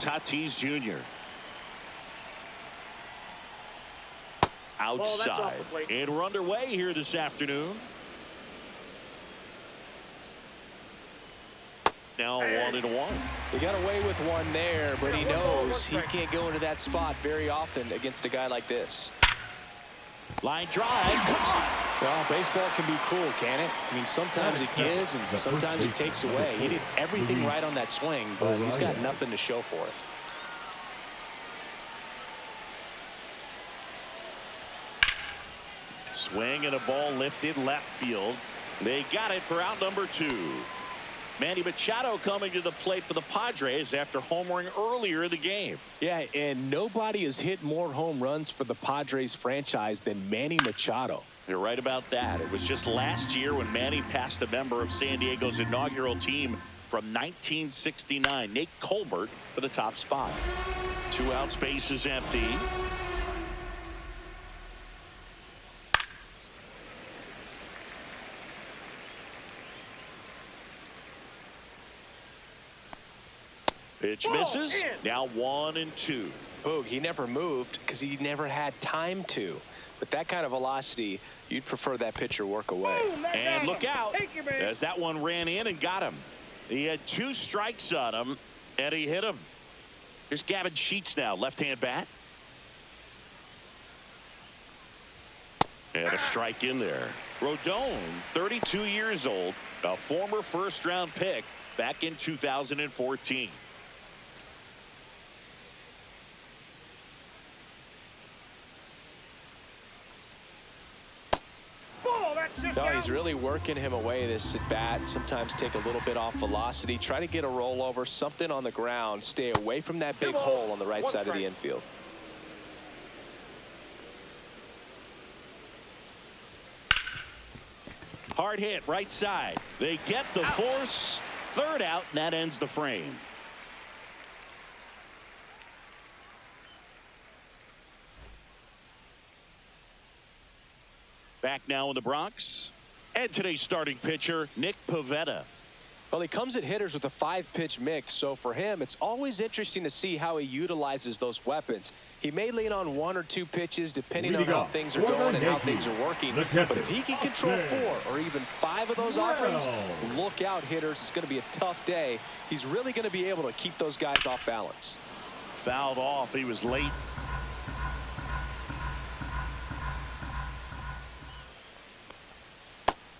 Tatis Jr. Outside. And we're underway here this afternoon. Now 1-1. He got away with one there, but he knows he can't go into that spot very often against a guy like this. Line drive. Come on. Well, baseball can be cruel, can it? I mean, sometimes it gives and sometimes it takes away. He did everything right on that swing, but he's got nothing to show for it. Swing and a ball lifted left field. They got it for out number 2. Manny Machado coming to the plate for the Padres after homering earlier in the game. Yeah, and nobody has hit more home runs for the Padres franchise than Manny Machado. You're right about that. It was just last year when Manny passed a member of San Diego's inaugural team from 1969, Nate Colbert, for the top spot. 2 outs, base is empty. Pitch misses. Now 1-2. Boog, he never moved because he never had time to. With that kind of velocity, you'd prefer that pitcher work away. And look out, as that one ran in and got him. He had 2 strikes on him, and he hit him. Here's Gavin Sheets now, left-hand bat. And a strike in there. Rodon, 32 years old, a former first-round pick back in 2014. No, he's really working him away this at bat. Sometimes take a little bit off velocity, try to get a rollover, something on the ground, stay away from that big hole on the right side of the infield. Hard hit right side. They get the force. 3rd out, and that ends the frame. Back now in the Bronx. And today's starting pitcher, Nick Pivetta. Well, he comes at hitters with a 5-pitch mix, so for him, it's always interesting to see how he utilizes those weapons. He may lean on 1 or 2 pitches depending on how things are going and how things are working. But if he can control 4 or even 5 of those offerings, look out, hitters. It's going to be a tough day. He's really going to be able to keep those guys off balance. Fouled off. He was late.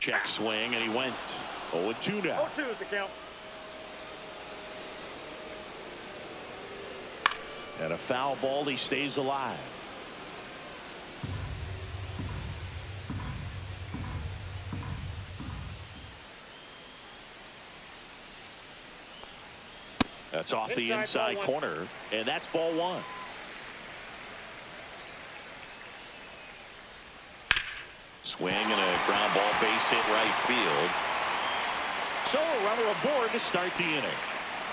Check swing, and he went 0-2 now. 0-2 is the count. And a foul ball, he stays alive. That's off the inside corner, and that's ball 1. Swing and a ground ball, base hit right field. So a runner aboard to start the inning.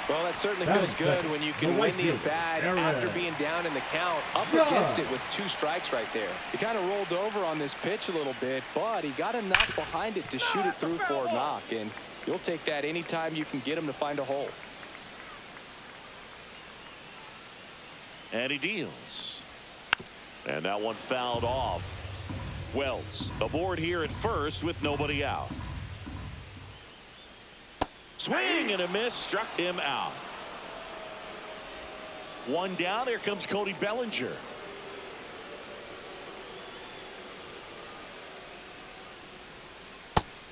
Well, that certainly feels good when you can win the at-bat after being down in the count, up against it with 2 strikes right there. He kind of rolled over on this pitch a little bit, but he got enough behind it to shoot it through for a knock, and you'll take that anytime you can get him to find a hole. And he deals. And that one fouled off. Wells aboard here at first with nobody out. Swing and a miss, struck him out. 1 down. Here comes Cody Bellinger.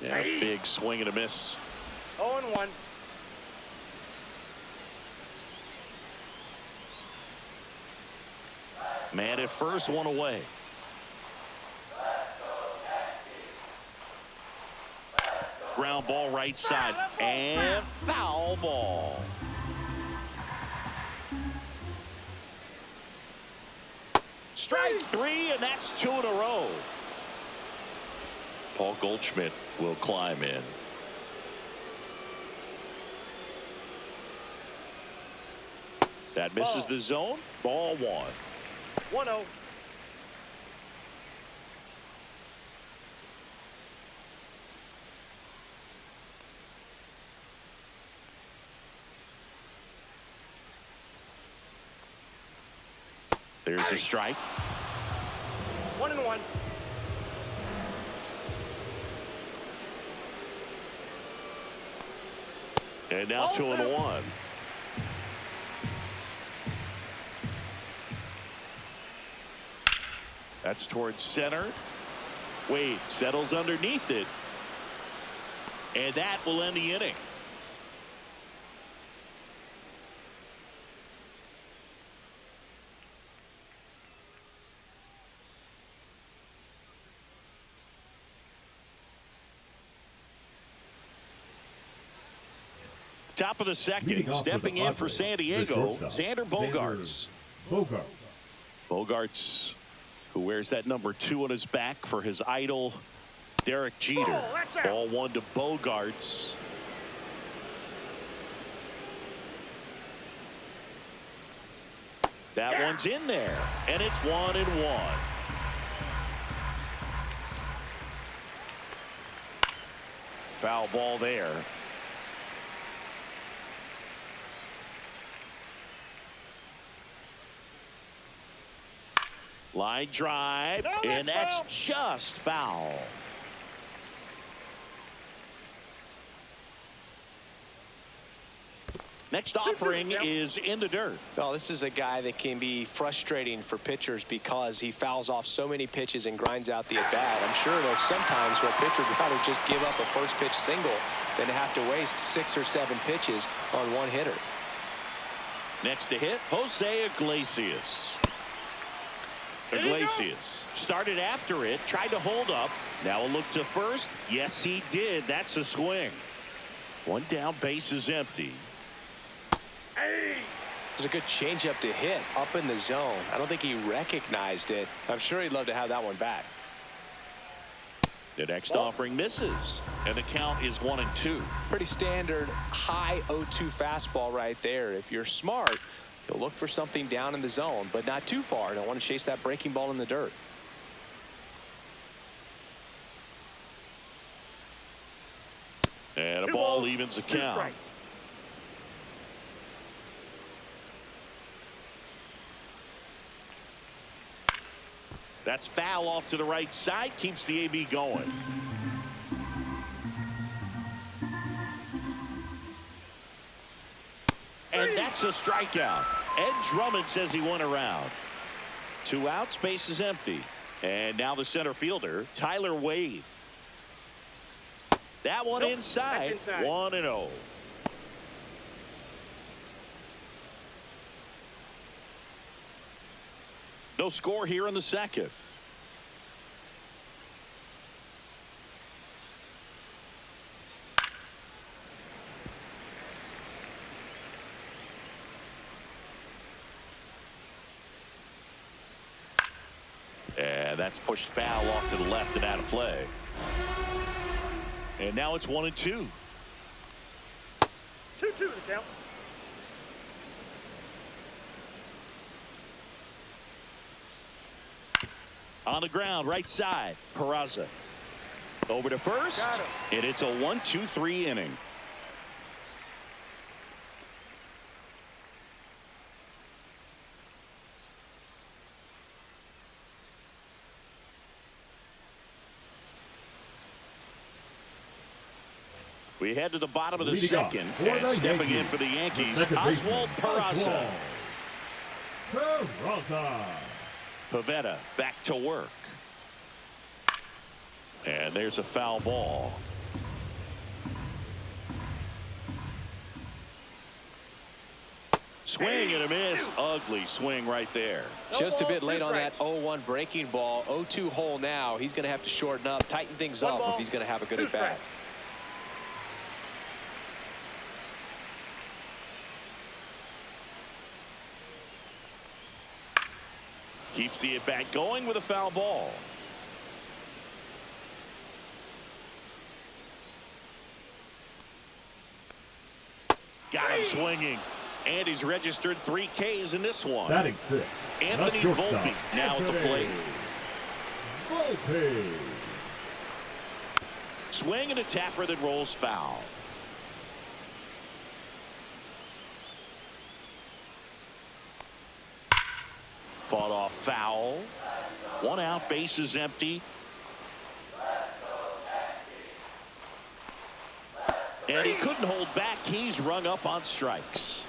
Yeah, big swing and a miss. 0-1. Man at first, 1 away. Ground ball right side and foul ball. Strike 3, and that's 2 in a row. Paul Goldschmidt will climb in. That misses the zone. Ball 1. 1-0. There's a strike. 1-1. And now 2-1. That's towards center. Wade settles underneath it. And that will end the inning. Top of the second, stepping in for San Diego, Xander Bogaerts. Bogaerts, who wears that number 2 on his back for his idol, Derek Jeter. Ball 1 to Bogaerts. That one's in there, and it's 1-1. Foul ball there. Line drive, and that's just foul. Next offering is in the dirt. Well, this is a guy that can be frustrating for pitchers because he fouls off so many pitches and grinds out the at-bat. I'm sure there's sometimes where a pitcher would rather just give up a first pitch single than have to waste 6 or 7 pitches on one hitter. Next to hit, Jose Iglesias. Iglesias started after it, tried to hold up. Now a look to first. Yes, he did. That's a swing. One down, base is empty. It's a good changeup to hit up in the zone. I don't think he recognized it. I'm sure he'd love to have that one back. The next offering misses, and the count is 1-2. Pretty standard high 0-2 fastball right there. If you're smart, you'll look for something down in the zone, but not too far. Don't want to chase that breaking ball in the dirt. And a ball evens the count. That's foul off to the right side, keeps the AB going. And that's a strikeout. Ed Drummond says he went around. 2 outs, base is empty. And now the center fielder, Tyler Wade. That one inside. 1-0. No score here in the second. And that's pushed foul off to the left and out of play. And now it's 1-2. 2-2 the count. On the ground, right side, Peraza. Over to first, and it's a 1-2-3 inning. We head to the bottom of the second, and stepping in for the Yankees, Oswald Peraza. Pivetta back to work. And there's a foul ball. Swing and a miss. Ugly swing right there. Just a bit late on that 0-1 breaking ball. 0-2 hole now. He's going to have to shorten up, tighten things up if he's going to have a good at bat. Keeps the at-bat going with a foul ball. Got him swinging. And he's registered 3 Ks in this one. Batting 6. Anthony Volpe now at the plate. Volpe. Swing and a tapper that rolls foul. Fought off foul. 1 out, bases empty. And he couldn't hold back. He's rung up on strikes.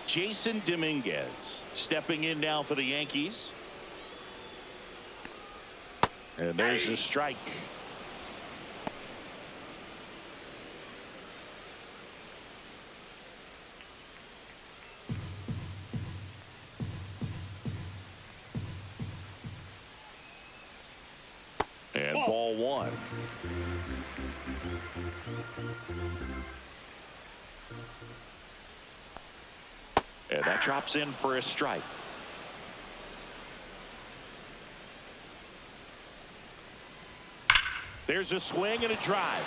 Jason Dominguez stepping in now for the Yankees. And there's the strike. And ball 1. And that drops in for a strike. There's a swing and a drive.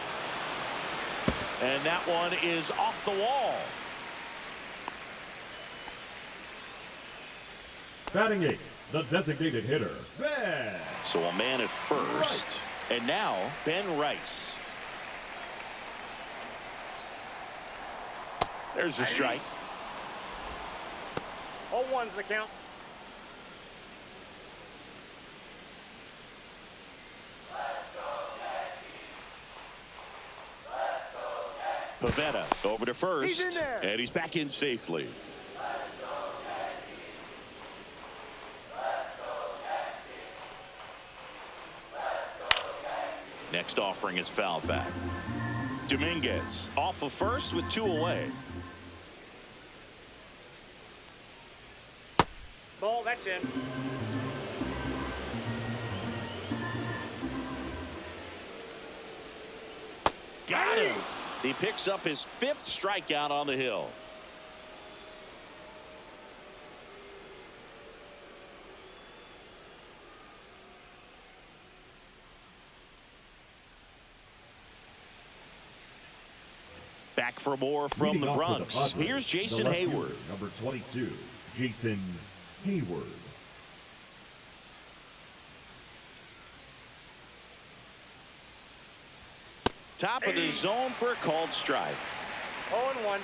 And that one is off the wall. Batting 8, the designated hitter, Ben. So a man at first. And now Ben Rice. There's a strike. 0-1's the count. Pavetta over to first. He's in there. And he's back in safely. Next offering is fouled back. Dominguez off of first with 2 away. Ball, that's in. Got him. He picks up his 5th strikeout on the hill. Back for more from Leading the off for Bronx. Padres, Here's Jason the left Hayward. fielder, number 22, Jason Hayward. Top of the zone for a called strike. 0-1.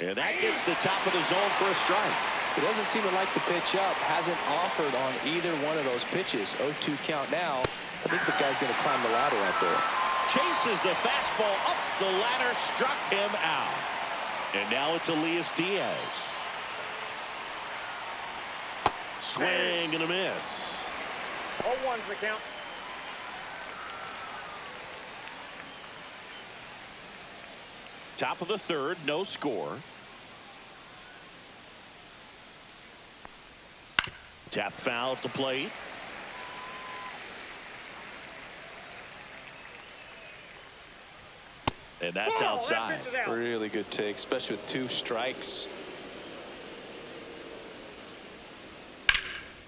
And that gets the top of the zone for a strike. He doesn't seem to like the pitch up. Hasn't offered on either one of those pitches. 0-2 count now. I think the guy's going to climb the ladder out there. Chases the fastball up the ladder, struck him out. And now it's Elias Diaz. Swing and a miss. 0-1's the count. Top of the 3rd, no score. Tap foul at the plate. And that's outside. That pitch is out. Really good take, especially with 2 strikes.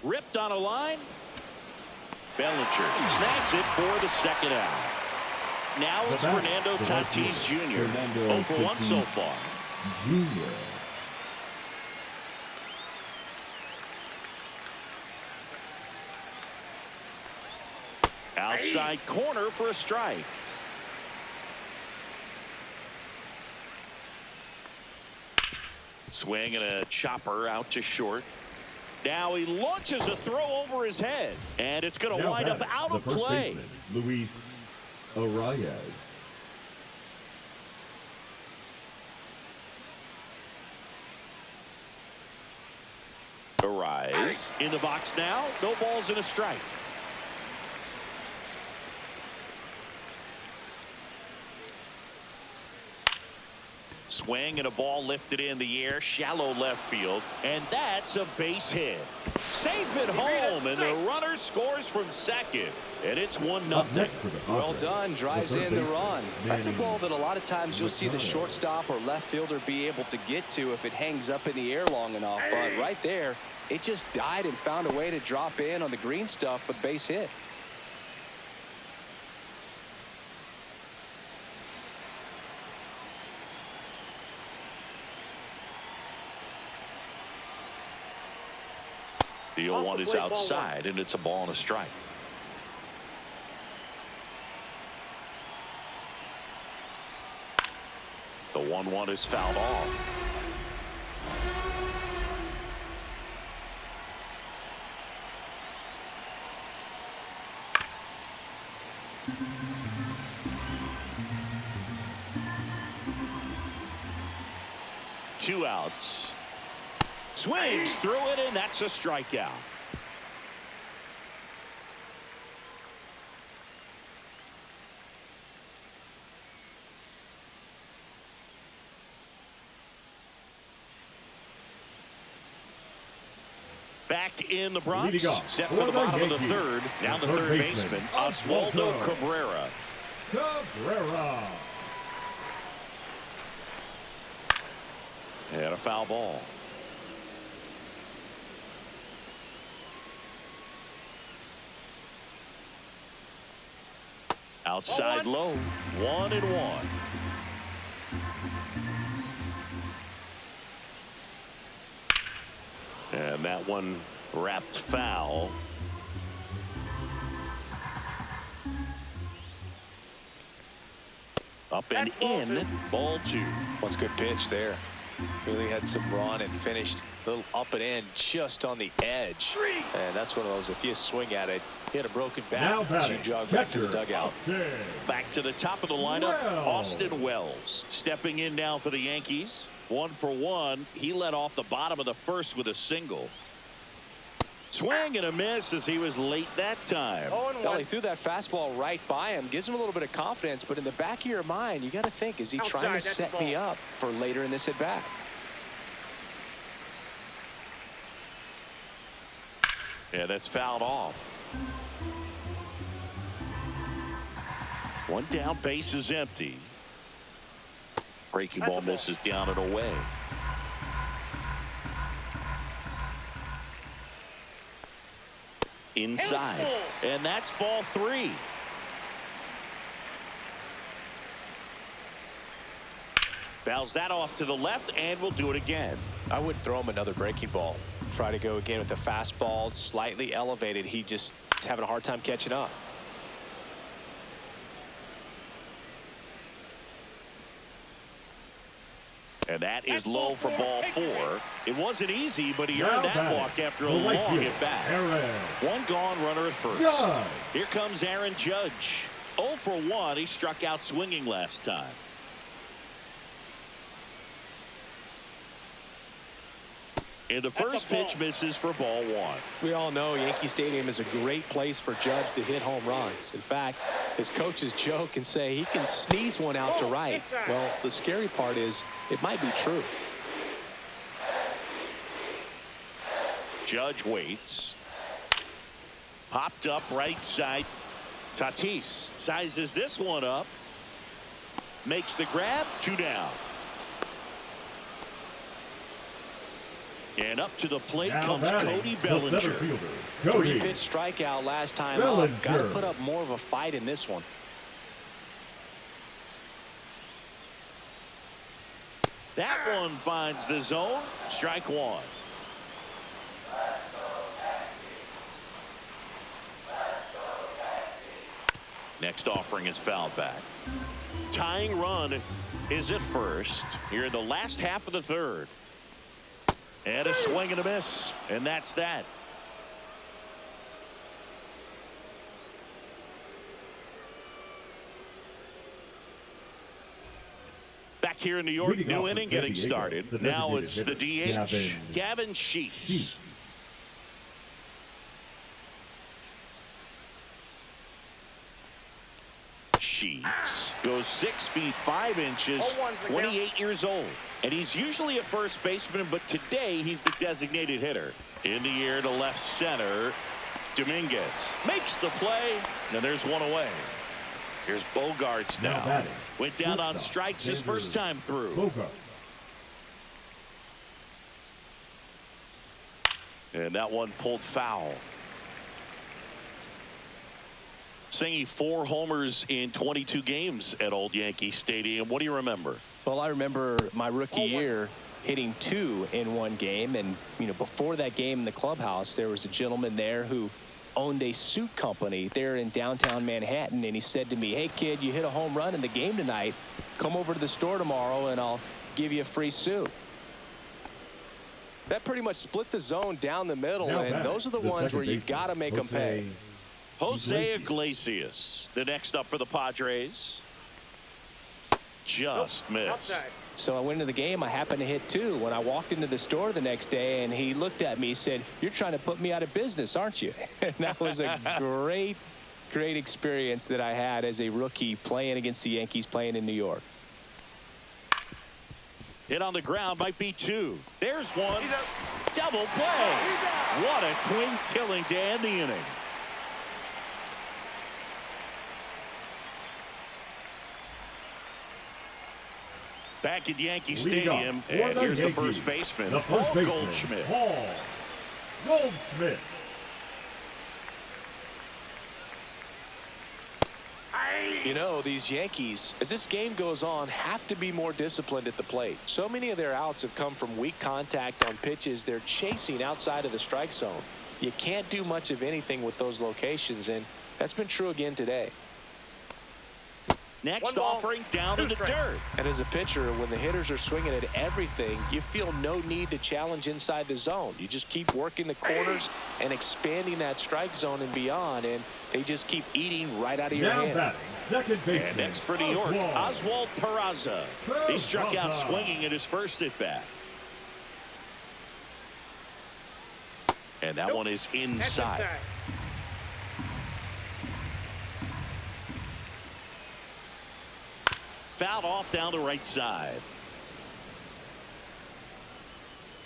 Ripped on a line. Bellinger snags it for the 2nd out. Now it's Fernando Tatis Jr. 0 for 1 so far. Jr. Outside corner for a strike. Swing and a chopper out to short. Now he launches a throw over his head. And it's going to wind up out of play. Luis Arias. Arias in the box now. No balls and a strike. Swing and a ball lifted in the air, shallow left field, and that's a base hit. Safe at home, and the runner scores from second, and it's 1-0. Well done, drives in the run. That's a ball that a lot of times you'll see the shortstop or left fielder be able to get to if it hangs up in the air long enough, but right there, it just died and found a way to drop in on the green stuff with base hit. The 0-1 is outside, and it's a ball and a strike. The 1-1 is fouled off. Two outs. Swings through it, and that's a strikeout. Back in the Bronx, set for the bottom of the third. Now the third baseman, Oswaldo Cabrera. And a foul ball. Outside low, 1-1. And that one wrapped foul. Up and in, ball 2. That's a good pitch there. Really had some run and finished a little up and in just on the edge. And that's one of those, if you swing at it, hit a broken bat, you jog back to the dugout. Back to the top of the lineup, Austin Wells stepping in now for the Yankees. 1 for 1. He led off the bottom of the first with a single. Swing and a miss as he was late that time. Well, he threw that fastball right by him. Gives him a little bit of confidence, but in the back of your mind, you got to think, is he trying to set me up for later in this at bat? Yeah, that's fouled off. One down, base is empty. Breaking ball misses down and away. Inside, and that's ball 3. Fouls that off to the left, and we'll do it again. I would throw him another breaking ball. Try to go again with the fastball, slightly elevated. He just is having a hard time catching up. And that is low for ball 4. It wasn't easy, but he earned that walk after a long at bat. One gone, runner at first. Here comes Aaron Judge. 0 for 1. He struck out swinging last time. And the first pitch misses for ball 1. We all know Yankee Stadium is a great place for Judge to hit home runs. In fact, his coaches joke and say he can sneeze one out to right. Well, the scary part is it might be true. Judge waits. Popped up right side. Tatis sizes this one up. Makes the grab. 2 down. And up to the plate comes Cody Bellinger. 3-pitch strikeout last time up. Got to put up more of a fight in this one. That one finds the zone. Strike 1. Next offering is fouled back. Tying run is at first here in the last half of the third. And a swing and a miss. And that's that. Back here in New York, new inning getting started. Now it's the DH, Gavin Sheets. Sheets goes 6 feet 5 inches, 28 years old. And he's usually a first baseman, but today he's the designated hitter. In the air to left center. Dominguez makes the play. And there's one away. Here's Bogarts now. Went down on strikes his first time through. And that one pulled foul. Singing 4 homers in 22 games at Old Yankee Stadium. What do you remember? Well, I remember my rookie year hitting 2 in one game. And, you know, before that game in the clubhouse, there was a gentleman there who owned a suit company there in downtown Manhattan. And he said to me, hey, kid, you hit a home run in the game tonight. Come over to the store tomorrow and I'll give you a free suit. That pretty much split the zone down the middle, Now and those are the ones where you baseman, got to make them pay. Jose Iglesias, the next up for the Padres. Just missed. Outside. So I went into the game. I happened to hit 2. When I walked into the store the next day, and he looked at me, he said, "You're trying to put me out of business, aren't you?" And that was a great experience that I had as a rookie playing against the Yankees, playing in New York. Hit on the ground, might be 2. There's one. Double play. What a clean killing to end the inning. Back at Yankee Stadium, and here's the first baseman, Paul Goldschmidt. Paul Goldschmidt. You know, these Yankees, as this game goes on, have to be more disciplined at the plate. So many of their outs have come from weak contact on pitches they're chasing outside of the strike zone. You can't do much of anything with those locations, and that's been true again today. Next offering down to the dirt. And as a pitcher, when the hitters are swinging at everything, you feel no need to challenge inside the zone. You just keep working the corners and expanding that strike zone and beyond, and they just keep eating right out of your hand. Batting, second baseman. And next for New York, Oswald Peraza. He struck out swinging at his first at bat. And that one is inside. Fouled off down the right side.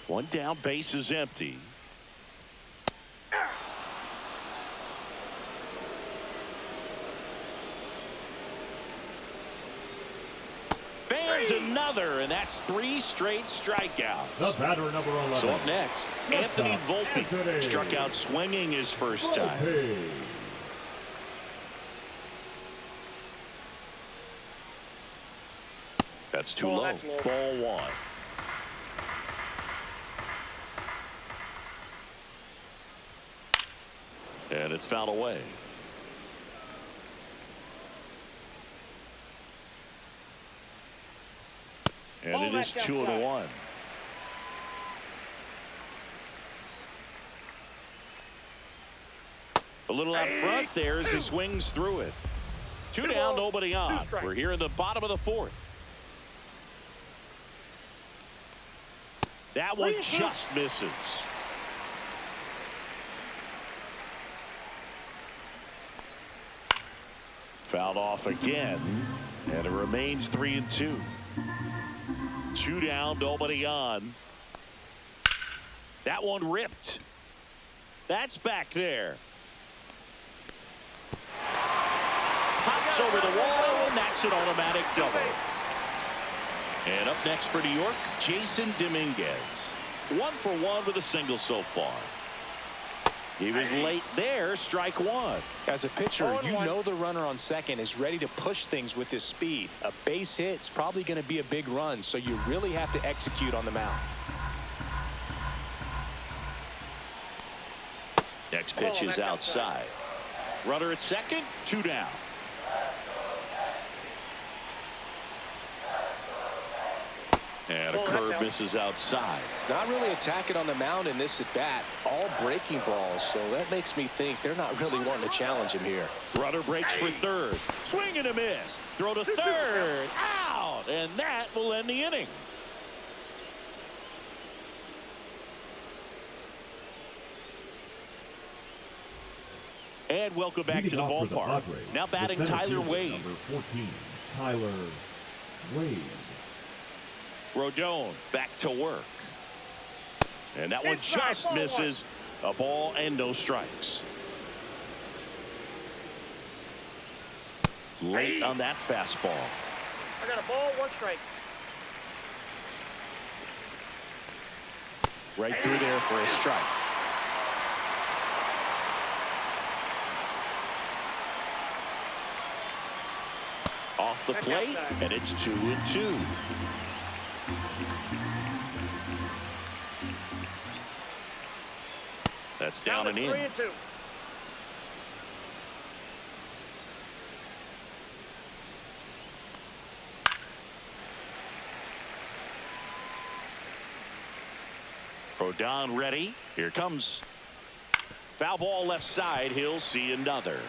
One down, base is empty. Fans another, and that's 3 straight strikeouts. The batter number 11. So up next, Anthony Volpe struck out swinging his first time. That's too low. Ball 1. And it's fouled away. And it is 2-1. A little out front there as he swings through it. 2 down, nobody on. We're here in the bottom of the 4th. That one just misses. Fouled off again, and it remains 3-2. 2 down, nobody on. That one ripped. That's back there. Pops over the wall, and that's an automatic double. And up next for New York, Jason Dominguez. 1 for 1 with a single so far. He was late there, strike 1. As a pitcher, you know the runner on second is ready to push things with his speed. A base hit's probably going to be a big run, so you really have to execute on the mound. Next pitch is outside. Runner at second, 2 down. And a curve misses outside. Not really attacking on the mound in this at bat. All breaking balls, so that makes me think they're not really wanting to challenge him here. Runner breaks for third. Swing and a miss. Throw to third. Out. And that will end the inning. And welcome back to the ballpark. Now batting Tyler Wade. Number 14, Tyler Wade. Rodon back to work. And that one just misses. A ball and no strikes. Late on that fastball. I got a ball, 1 strike. Right through there for a strike. Off the plate, and it's 2-2. That's down and in. 3-2. Rodon ready. Here comes. Foul ball left side. He'll see another.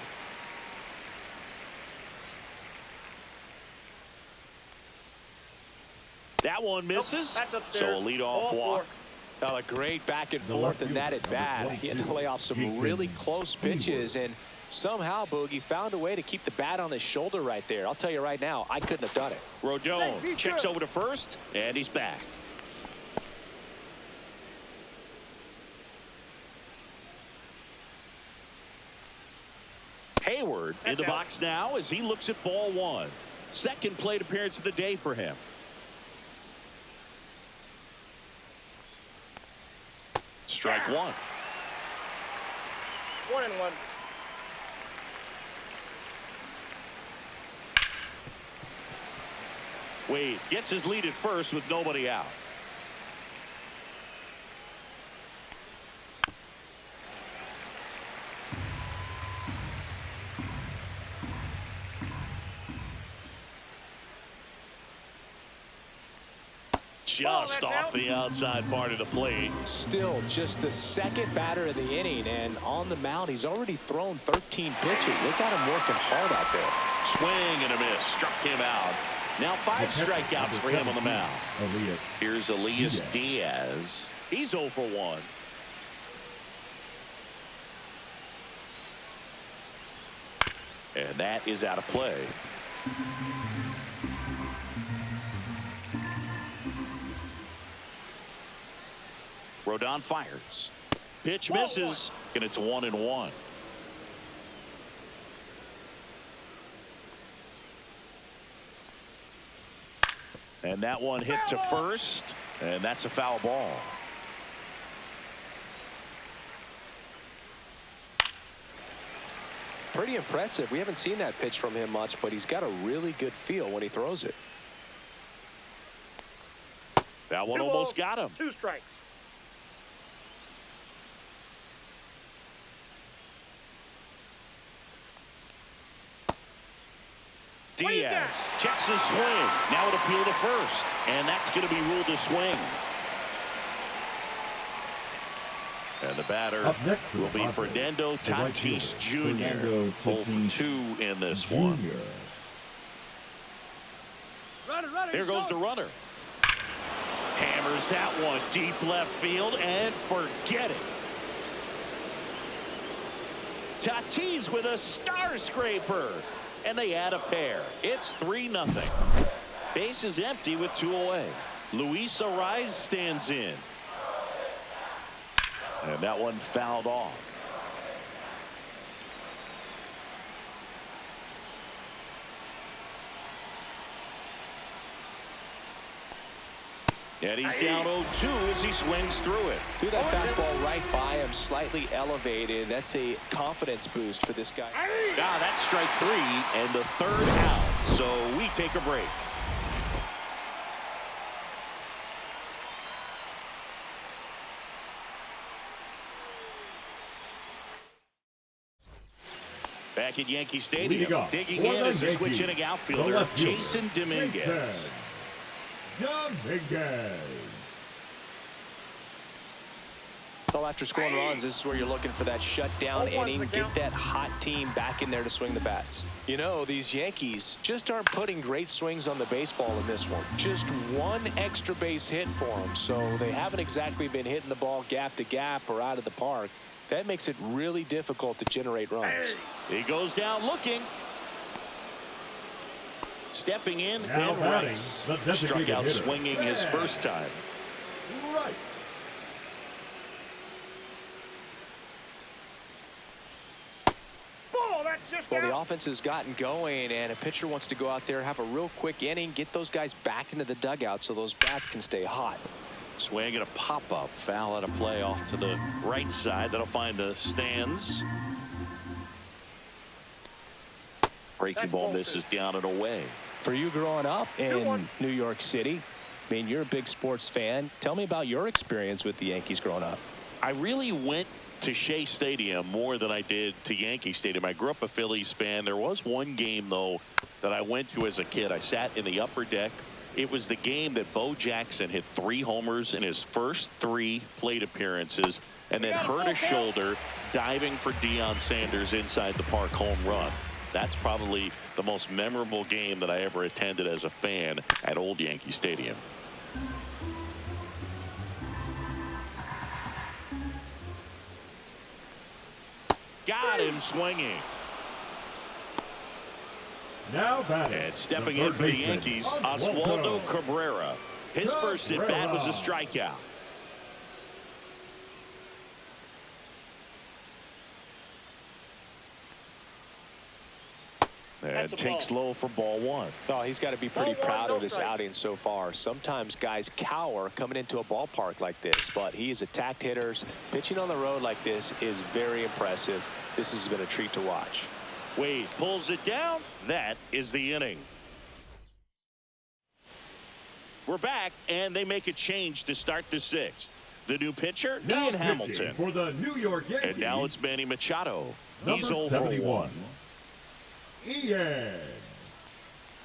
That one misses. Nope, so a leadoff walk. Well, a great back and forth in that at bat. He had to lay off some really close pitches, and somehow Boogie found a way to keep the bat on his shoulder right there. I'll tell you right now, I couldn't have done it. Rodon checks over to first, and he's back. Hayward in the box now as he looks at ball one. Second plate appearance of the day for him. Strike one. 1-1. Wade gets his lead at first with nobody out. Just off the outside part of the plate. Still just the second batter of the inning, and on the mound he's already thrown 13 pitches. They got him working hard out there. Swing and a miss. Struck him out. Now 5 strikeouts for him on the mound. Here's Elias Diaz. He's 0 for 1. And that is out of play. Rodon fires. Pitch misses, and it's 1-1. And that one hit to first, and that's a foul ball. Pretty impressive. We haven't seen that pitch from him much, but he's got a really good feel when he throws it. That one almost got him. 2 strikes. Diaz checks his swing. Now it appeal to first, and that's going to be ruled a swing. And the batter will be Fernando Tatis Jr. 0 for 2 in this one. Here goes the runner. Hammers that one deep left field, and forget it. Tatis with a star scraper. And they add a pair. It's 3-0. Base is empty with 2 away. Luis Ariz stands in. And that one fouled off. And he's down 0-2 as he swings through it. Threw that fastball right by him, slightly elevated. That's a confidence boost for this guy. That's strike 3 and the 3rd out. So we take a break. Back at Yankee Stadium, digging in as the switch hitting outfielder, Jason Dominguez. Well, after scoring runs, this is where you're looking for that shutdown inning, get that hot team back in there to swing the bats. You know, these Yankees just aren't putting great swings on the baseball in this one. Just 1 extra base hit for them, so they haven't exactly been hitting the ball gap to gap or out of the park. That makes it really difficult to generate runs. He goes down looking. Stepping in, and Rice struck out swinging his first time. Right. Well, the offense has gotten going, and a pitcher wants to go out there, have a real quick inning, get those guys back into the dugout so those bats can stay hot. Swing and a pop-up. Foul out of play off to the right side. That'll find the stands. Breaking ball misses down and away. For you growing up in New York City, I mean, you're a big sports fan. Tell me about your experience with the Yankees growing up. I really went to Shea Stadium more than I did to Yankee Stadium. I grew up a Phillies fan. There was one game, though, that I went to as a kid. I sat in the upper deck It was the game that Bo Jackson hit 3 homers in his first 3 plate appearances and then hurt his shoulder diving for Deion Sanders' inside the park home run. That's probably the most memorable game that I ever attended as a fan at Old Yankee Stadium. Got him swinging. Now batting. And stepping in for the Yankees, Oswaldo Cabrera. His first at bat was a strikeout. And takes low for ball 1. Oh, he's got to be pretty proud of this outing so far. Sometimes guys cower coming into a ballpark like this, but he has attacked hitters. Pitching on the road like this is very impressive. This has been a treat to watch. Wade pulls it down. That is the inning. We're back, and they make a change to start the 6th. The new pitcher, Ian Hamilton. For the New York Yankees. And now it's Manny Machado. Number He's 0 for 71. 1. Ian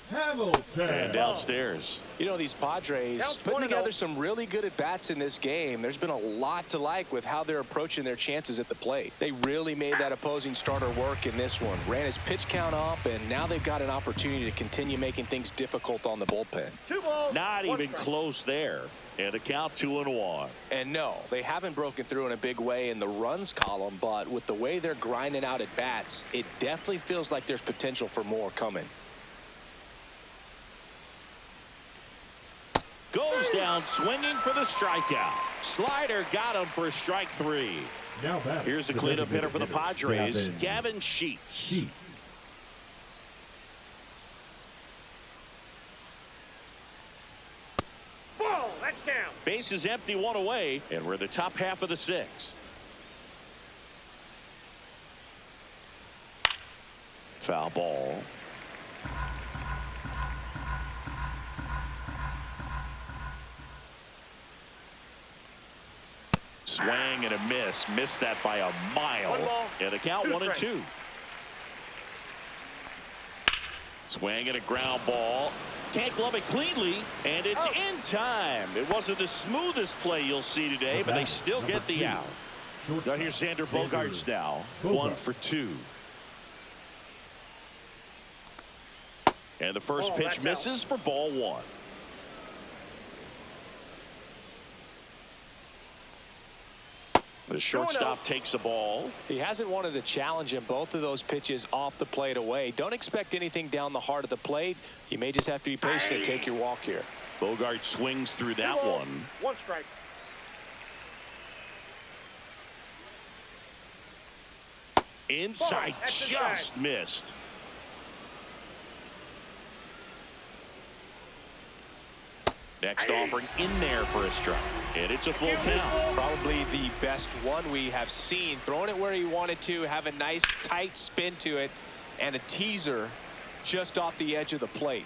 Hamilton. And downstairs. You know, these Padres putting together some really good at-bats in this game. There's been a lot to like with how they're approaching their chances at the plate. They really made that opposing starter work in this one. Ran his pitch count up, and now they've got an opportunity to continue making things difficult on the bullpen. 2 balls. Not even close there. And a count 2-1. And no, they haven't broken through in a big way in the runs column, but with the way they're grinding out at bats, it definitely feels like there's potential for more coming. Goes down swinging for the strikeout. Slider got him for strike 3. Now batting. Here's the cleanup hitter for the Padres, Gavin Sheets. Ball. That's down. Base is empty, 1 away, and we're in the top half of the 6th. Foul ball. Swing and a miss. Missed that by a mile. 1 ball. And a count 1-2. Swing and a ground ball. Can't glove it cleanly, and it's in time. It wasn't the smoothest play you'll see today, but they still get the out. Now here's Xander Bogaerts now. 1 for 2. And the first pitch misses for ball 1. The shortstop takes the ball. He hasn't wanted to challenge him. Both of those pitches off the plate away. Don't expect anything down the heart of the plate. You may just have to be patient and take your walk here. Bogaerts swings through that one. 1 strike. Inside, just missed. Next offering in there for a strike. And it's a full count. Probably the best one we have seen. Throwing it where he wanted to, have a nice tight spin to it, and a teaser just off the edge of the plate.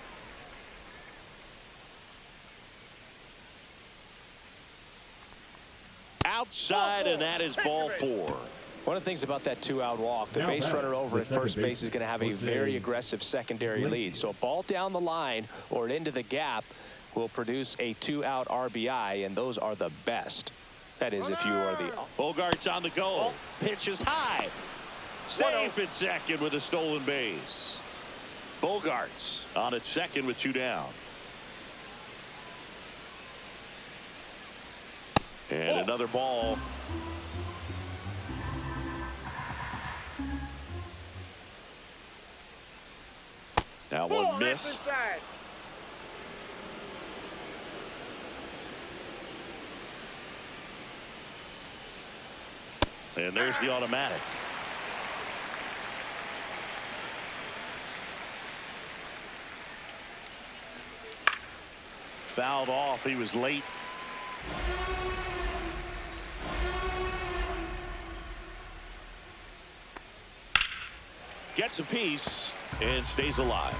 Outside, and that is ball 4. One of the things about that 2-out walk, the base runner over at first base is going to have a very aggressive secondary lead. So a ball down the line or into the gap will produce a 2-out RBI, and those are the best. That is, if you are the... Bogaerts on the go. Pitch is high. Safe at second with a stolen base. Bogaerts on at second with 2 down. And another ball. Now one missed. And there's the automatic. Fouled off. He was late. Gets a piece and stays alive.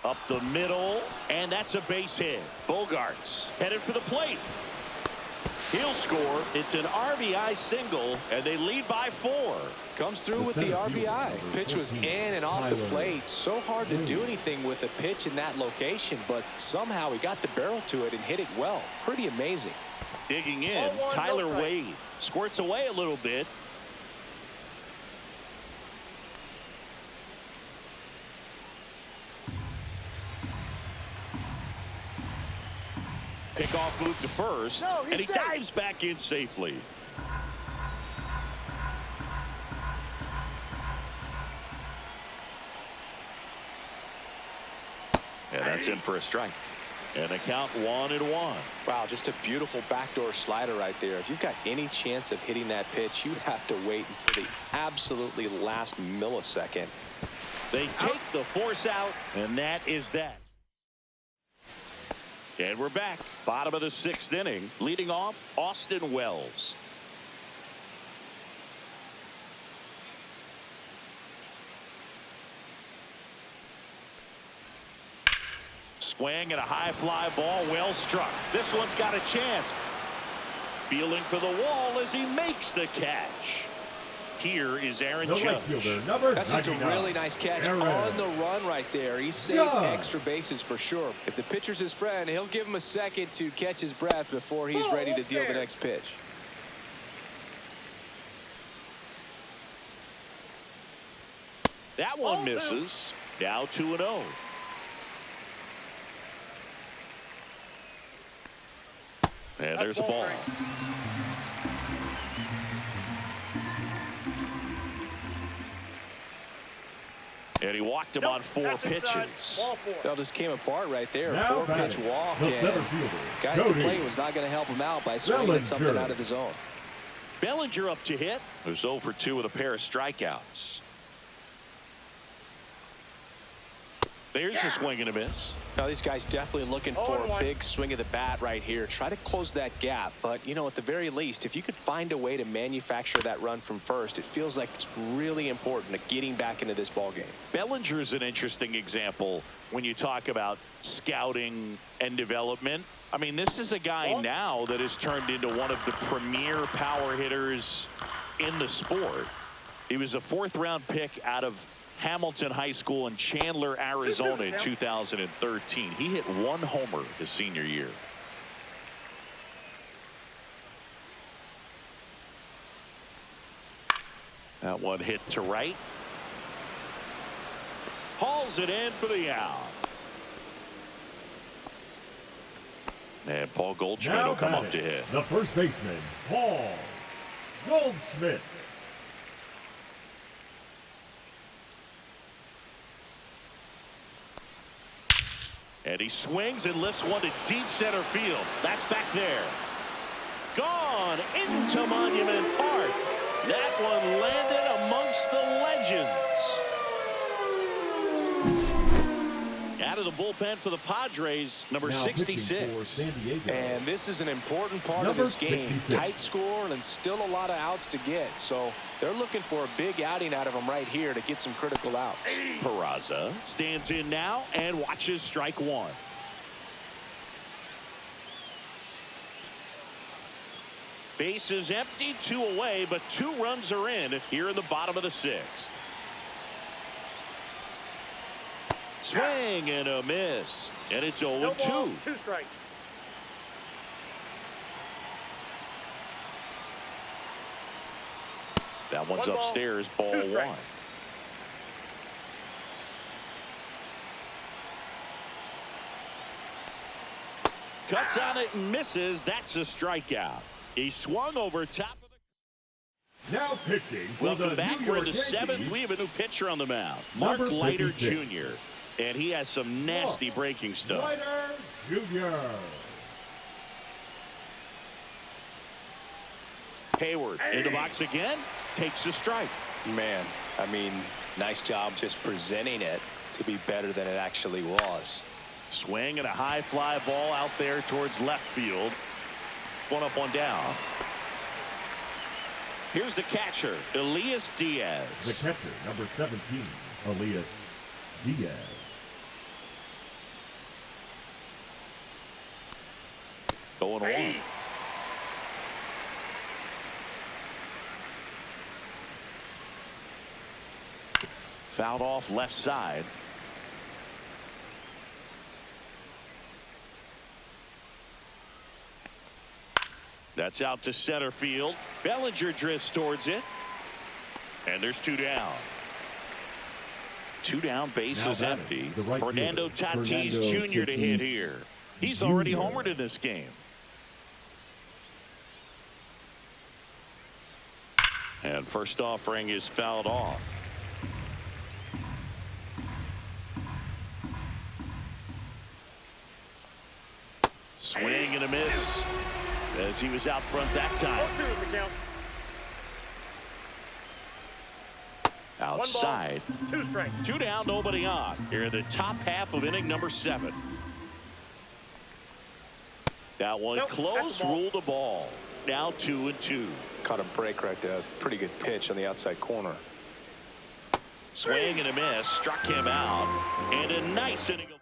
Up the middle, and that's a base hit. Bogaerts headed for the plate. He'll score. It's an RBI single, and they lead by 4. Comes through with the RBI. Pitch was in and off the plate. So hard to do anything with a pitch in that location, but somehow he got the barrel to it and hit it well. Pretty amazing. Digging in, Tyler Wade squirts away a little bit. Pickoff move to first, and he dives back in safely. And that's in for a strike. And the count 1-1. Wow, just a beautiful backdoor slider right there. If you've got any chance of hitting that pitch, you have to wait until the absolutely last millisecond. They take the force out, and that is that. And we're back. Bottom of the 6th inning. Leading off, Austin Wells. Swing and a high fly ball. Well struck. This one's got a chance. Fielding for the wall as he makes the catch. Here is Aaron Judge. That's just a really nice catch on the run right there. He's saved extra bases for sure. If the pitcher's his friend, he'll give him a second to catch his breath before he's ready to deal the next pitch. That one misses. Now 2-0. And there's a ball. And he walked him on 4 pitches. That just came apart right there. 4-pitch walk. And guy at the plate was not going to help him out by swinging something out of the zone. Bellinger up to hit. Who's 0 for 2 with a pair of strikeouts. There's a swing and a miss. Now these guys definitely looking for a big swing of the bat right here. Try to close that gap. But, you know, at the very least, if you could find a way to manufacture that run from first, it feels like it's really important to getting back into this ball game. Bellinger's an interesting example when you talk about scouting and development. I mean, this is a guy now that has turned into one of the premier power hitters in the sport. He was a 4th-round pick out of Hamilton High School in Chandler, Arizona in 2013. He hit 1 homer his senior year. That one hit to right. Hauls it in for the out. And Paul Goldschmidt will come up to hit. The first baseman, Paul Goldschmidt. And he swings and lifts one to deep center field. That's back there. Gone into Monument Park. That one landed amongst the legends. Out of the bullpen for the Padres, number 66. And this is an important part of this game. Tight score and still a lot of outs to get. So they're looking for a big outing out of him right here to get some critical outs. Peraza stands in now and watches strike 1. Base is empty, 2 away, but 2 runs are in here in the bottom of the 6th. Swing and a miss, and it's 0-2. 2 strikes. That one's upstairs, ball 1. Cuts on it and misses. That's a strikeout. He swung over top of the. Now pitching. Welcome back. We're in the 7th. We have a new pitcher on the mound, Mark Leiter Jr. And he has some nasty breaking stuff. Leiter Jr. Hayward in the box again. Takes a strike. Man, I mean, nice job just presenting it to be better than it actually was. Swing and a high fly ball out there towards left field. 1 up, 1 down. Here's the catcher, Elias Diaz. The catcher, number 17, Elias Diaz. Going on. Fouled off left side. That's out to center field. Bellinger drifts towards it. And there's 2 down. 2 down, base is empty. Right Fernando Tatis Jr. to hit here. He's already homered in this game. And first offering is fouled off. Swing and a miss as he was out front that time. Outside. 2 strikes. 2 down, nobody on. Here in the top half of inning number 7. That one close, ruled a ball. Now 2-2. Caught a break right there. Pretty good pitch on the outside corner. Swing and a miss. Struck him out. And a nice inning of work.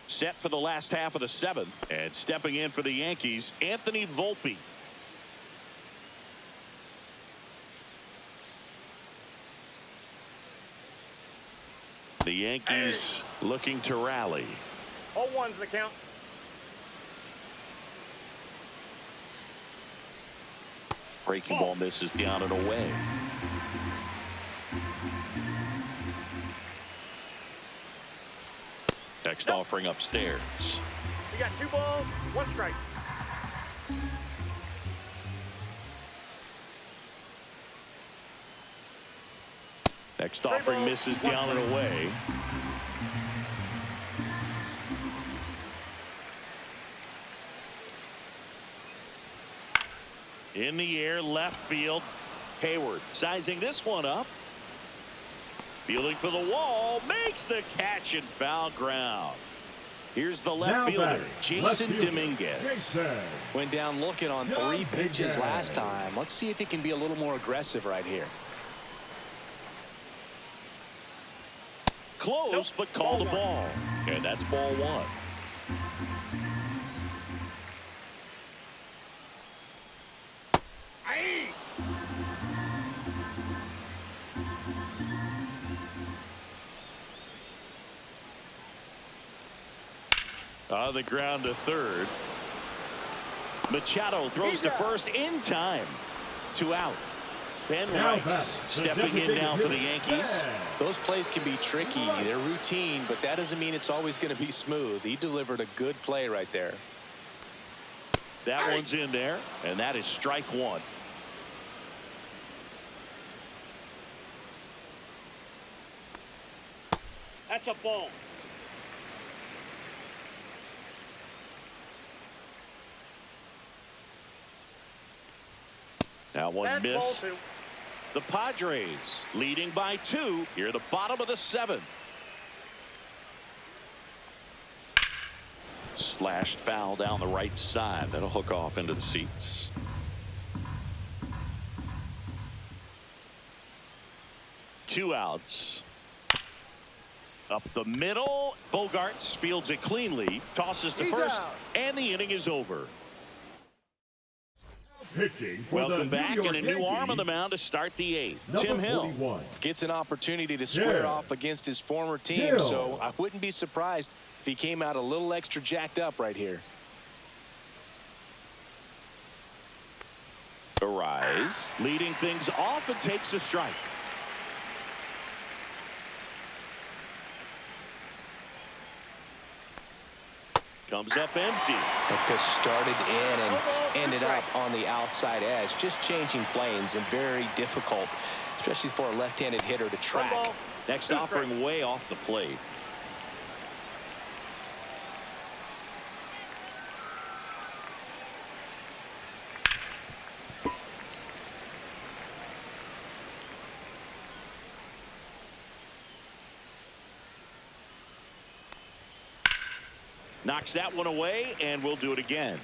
Set for the last half of the 7th. And stepping in for the Yankees, Anthony Volpe. The Yankees looking to rally. 0-1's the count. Breaking ball misses down and away. Next offering upstairs. We got 2 balls, 1 strike. Next offering misses down and away. In the air, left field. Hayward sizing this one up. Fielding for the wall, makes the catch in foul ground. Here's the left fielder, Jason Dominguez. Went down looking on 3 pitches last time. Let's see if he can be a little more aggressive right here. Close, but called a ball. And that's ball 1. On the ground to third. Machado throws to first in time. 2 out. Ben Rice stepping in now for the Yankees. Those plays can be tricky. They're routine, but that doesn't mean it's always going to be smooth. He delivered a good play right there. That one's in there, and that is strike 1. That's a ball. That one That's missed. ball 2. The Padres leading by 2 here at the bottom of the 7th. Slashed foul down the right side. That'll hook off into the seats. Two outs. Up the middle. Bogarts fields it cleanly. Tosses to first. And the inning is over. Welcome back, and a new arm on the mound to start the 8th. Tim Hill gets an opportunity to square off against his former team, so I wouldn't be surprised if he came out a little extra jacked up right here. Arise, leading things off and takes a strike. Comes up empty. The pitch started in and ended up on the outside edge, just changing planes and very difficult, especially for a left-handed hitter to track. Next offering way off the plate. Knocks that one away, and we'll do it again.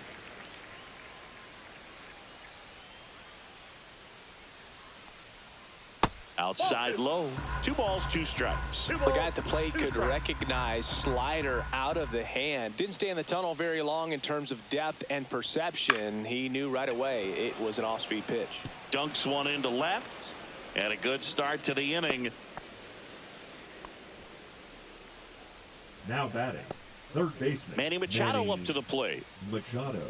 Outside low. 2 balls, 2 strikes. The guy at the plate could recognize slider out of the hand. Didn't stay in the tunnel very long in terms of depth and perception. He knew right away it was an off-speed pitch. Dunks one into left, and a good start to the inning Now batting, third baseman. Manny Machado up to the plate. Machado.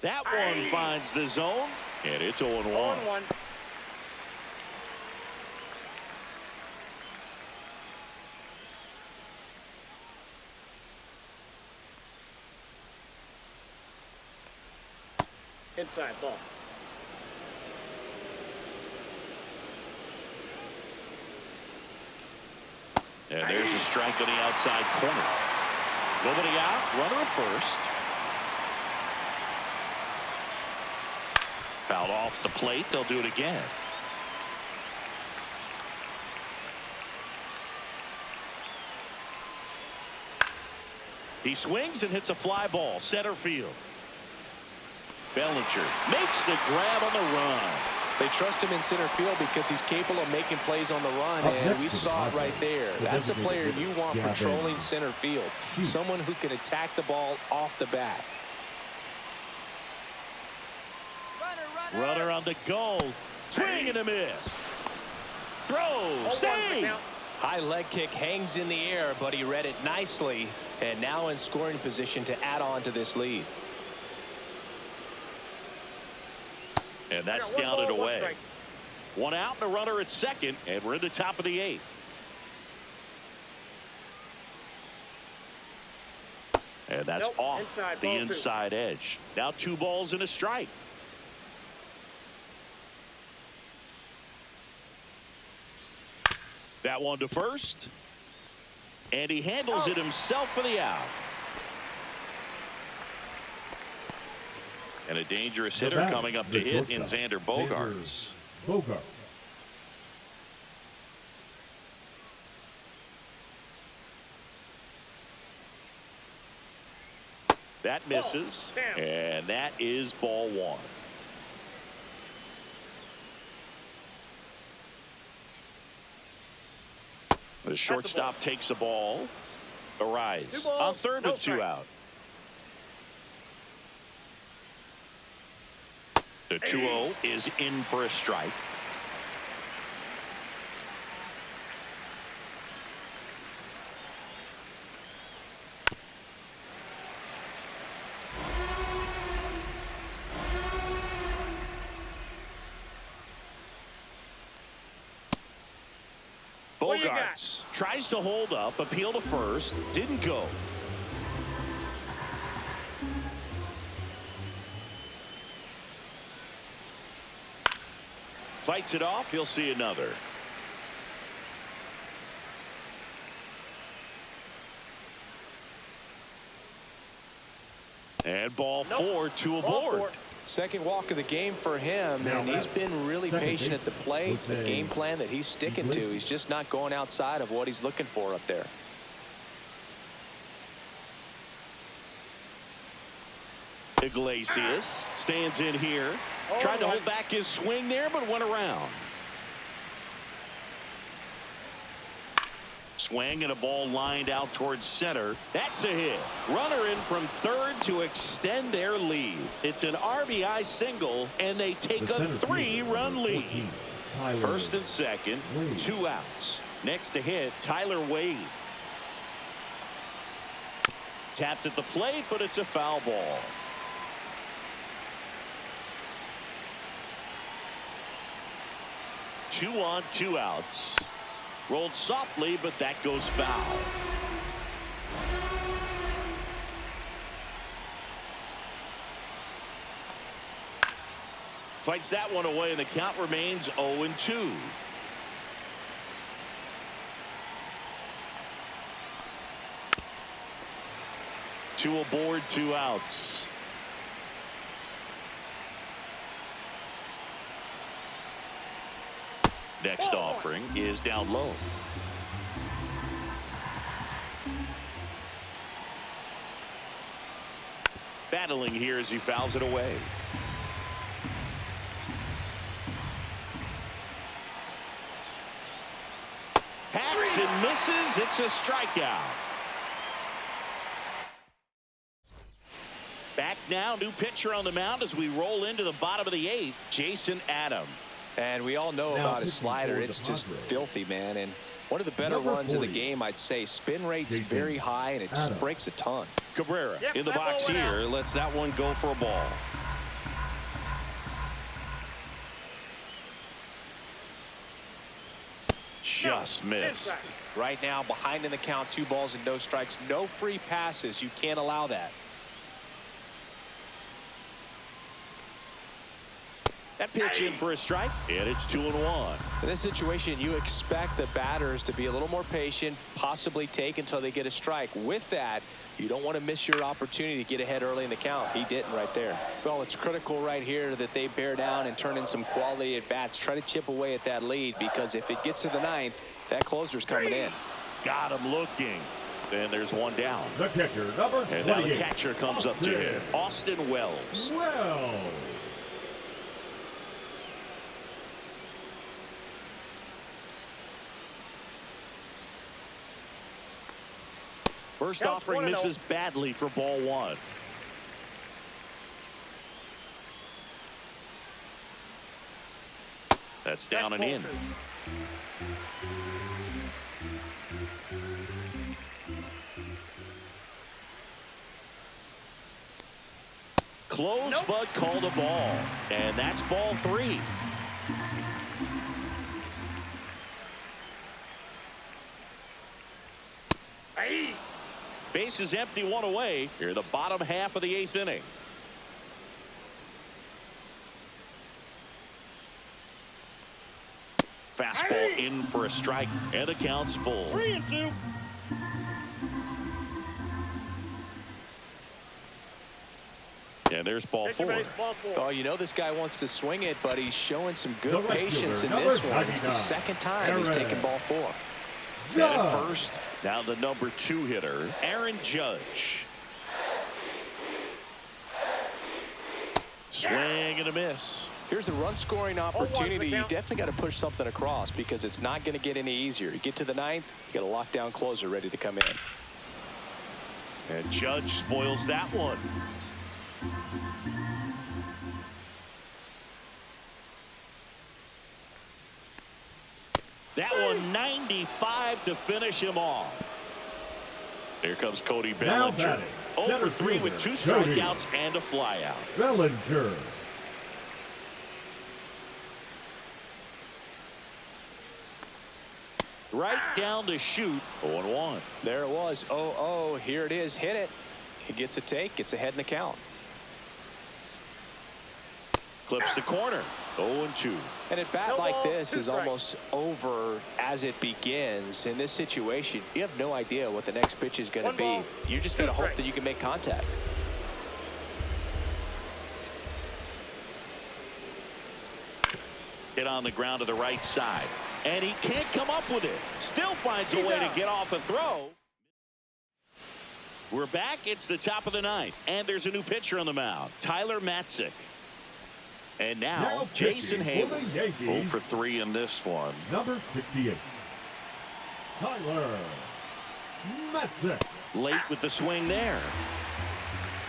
That one finds the zone, and it's 0-1. 0-1. Inside ball. And there's a strike on the outside corner. Nobody out, runner at first. Fouled off the plate, they'll do it again. He swings and hits a fly ball, center field. Bellinger makes the grab on the run. They trust him in center field because he's capable of making plays on the run, and we saw it right there. That's a player you want patrolling center field, someone who can attack the ball off the bat. Runner on the go. Swing and a miss. Throw. Save. High leg kick hangs in the air, but he read it nicely, and now in scoring position to add on to this lead. And that's down and away. One out and a runner at second, and we're in the top of the eighth. And that's off the inside edge. Now 2 balls and a strike. That one to first. And he handles it himself for the out. And a dangerous hitter coming up to hit in Xander Bogaerts. That misses, and that is ball 1. The shortstop takes the ball. Arise on third with 2 out. The 2-0 is in for a strike. Bogaerts tries to hold up, appeal to first, didn't go. Fights it off, he'll see another. And ball 4, 2 aboard. Second walk of the game for him, and he's been really patient at the plate. The game plan that he's sticking to, he's just not going outside of what he's looking for up there. Iglesias stands in here. Tried to hold back his swing there, but went around. Swing and a ball lined out towards center. That's a hit. Runner in from third to extend their lead. It's an RBI single, and they take a 3-run lead. First and second, 2 outs. Next to hit, Tyler Wade. Tapped at the plate, but it's a foul ball. Two on, 2 outs. Rolled softly, but that goes foul. Fights that one away, and the count remains 0-2. Two aboard, 2 outs. Next offering is down low. Battling here as he fouls it away. Hacks and misses. It's a strikeout. Back now, new pitcher on the mound as we roll into the bottom of the 8th, Jason Adam. And we all know about his slider. It's just filthy, man. And one of the better runs in the game, I'd say. Spin rate's very high, and it just breaks a ton. Cabrera in the box here. Lets that one go for a ball. Just missed. Right now, behind in the count, 2 balls and no strikes. No free passes. You can't allow that. That pitch in for a strike, and it's 2-1. In this situation, you expect the batters to be a little more patient, possibly take until they get a strike. With that, you don't want to miss your opportunity to get ahead early in the count. He didn't right there. Well, it's critical right here that they bear down and turn in some quality at bats. Try to chip away at that lead, because if it gets to the 9th, that closer's coming in. Got him looking. And there's one down. The catcher, number 28. And now the catcher comes up to him. Austin Wells. First offering misses badly for ball 1. That's down and in. Close, but called a ball. And that's ball 3. Base is empty, 1 away. Here in the bottom half of the 8th inning. Fastball in for a strike, and the count's full. 3-2. And there's ball 4. Oh, you know this guy wants to swing it, but he's showing some good patience in this one. It's the 2nd time he's taken ball 4. And at first, now the number 2 hitter, Aaron Judge. Swing and a miss. Here's a run-scoring opportunity. You definitely got to push something across, because it's not going to get any easier. You get to the 9th, you got a lockdown closer ready to come in. And Judge spoils that one. That one 95 to finish him off. Here comes Cody Bellinger. 0 for 3 with 2 strikeouts and a flyout. Bellinger. Right down to shoot. 0-1. There it was. 0-0. Here it is. Hit it. He gets a take. Gets ahead in the count. Clips the corner. 0-2. And a bat like this is almost over as it begins. In this situation, you have no idea what the next pitch is going to be. You just got to hope that you can make contact. Hit on the ground to the right side. And he can't come up with it. Still finds a way to get off a throw. We're back. It's the top of the 9th. And there's a new pitcher on the mound. Tyler Matzik. And now Jason Hale. 0 for 3 in this one. Number 68. Tyler Matzik. Late with the swing there.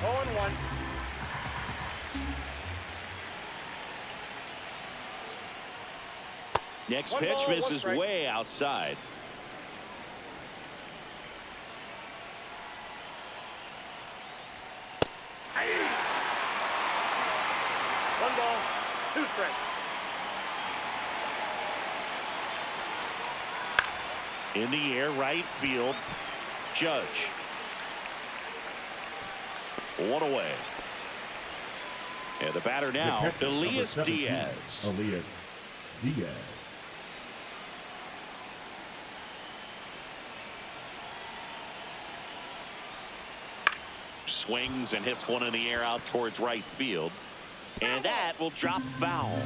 0-1. Next pitch misses way outside. One ball, 2 strikes. In the air, right field. Judge. 1 away. And the batter now, Elias Diaz. Elias Diaz. Swings and hits one in the air out towards right field. And that will drop foul.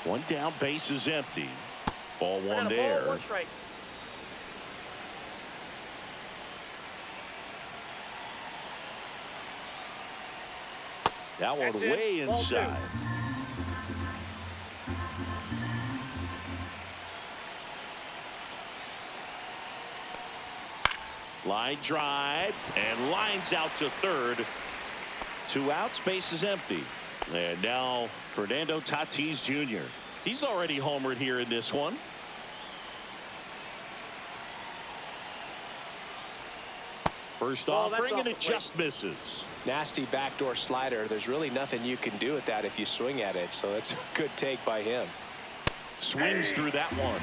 One down, base is empty. Ball 1 there. That one way inside. Line drive and lines out to third. 2 outs, base is empty. And now Fernando Tatis Jr. He's already homered here in this one. First offering, and it just misses. Nasty backdoor slider. There's really nothing you can do with that if you swing at it. So that's a good take by him. Swings through that one.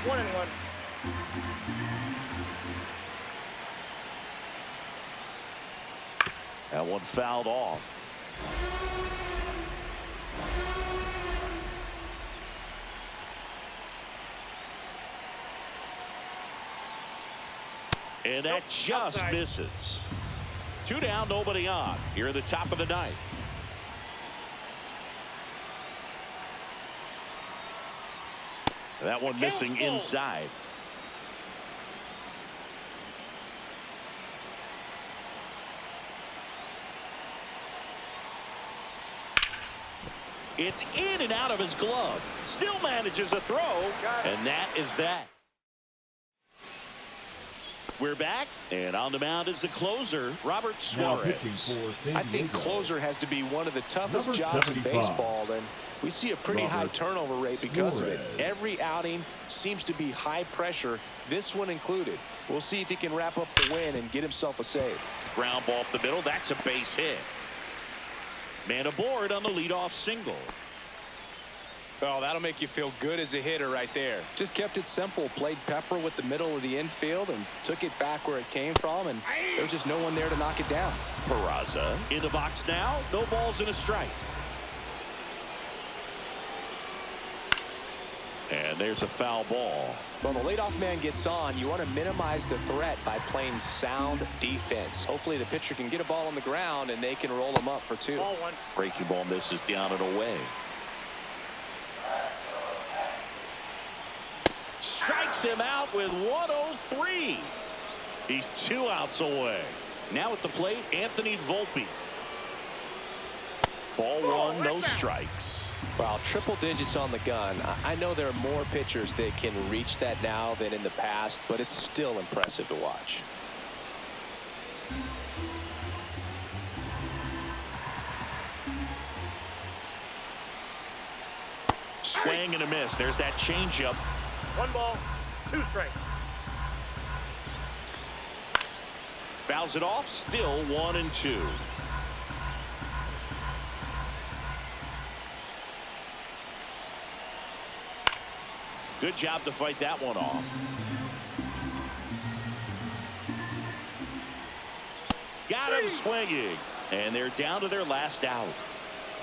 1-1. That one fouled off. And that just misses. 2 down, nobody on. Here at the top of the 9th. That one missing inside. It's in and out of his glove. Still manages a throw. And that is that. We're back, and on the mound is the closer, Robert Suarez. I think closer has to be one of the toughest jobs in baseball, and we see a pretty high turnover rate because of it. Every outing seems to be high pressure, this one included. We'll see if he can wrap up the win and get himself a save. Ground ball up the middle. That's a base hit. Man aboard on the leadoff single. Oh, that'll make you feel good as a hitter right there. Just kept it simple, played pepper with the middle of the infield and took it back where it came from, and there was just no one there to knock it down. Peraza in the box now. No balls and a strike. And there's a foul ball. When the leadoff man gets on, you want to minimize the threat by playing sound defense. Hopefully the pitcher can get a ball on the ground and they can roll him up for 2. Ball 1. Breaking ball misses down and away. Strikes him out with 103. He's 2 outs away. Now at the plate, Anthony Volpe. Ball 1, no strikes. Well, triple digits on the gun. I know there are more pitchers that can reach that now than in the past, but it's still impressive to watch. Swing and a miss. There's that changeup. 1 ball, 2 strikes. Fouls it off. Still 1-2. Good job to fight that one off. Got him swinging. And they're down to their last out.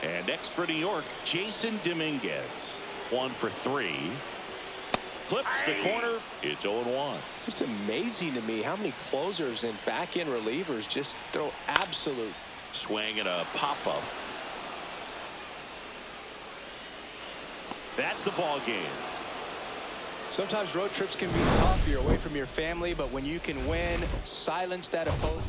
And next for New York, Jason Dominguez. 1 for 3. Clips the corner. It's 0-1. Just amazing to me how many closers and back-end relievers just throw absolute. Swing and a pop-up. That's the ball game. Sometimes road trips can be tough. You're away from your family, but when you can win, silence that opponent.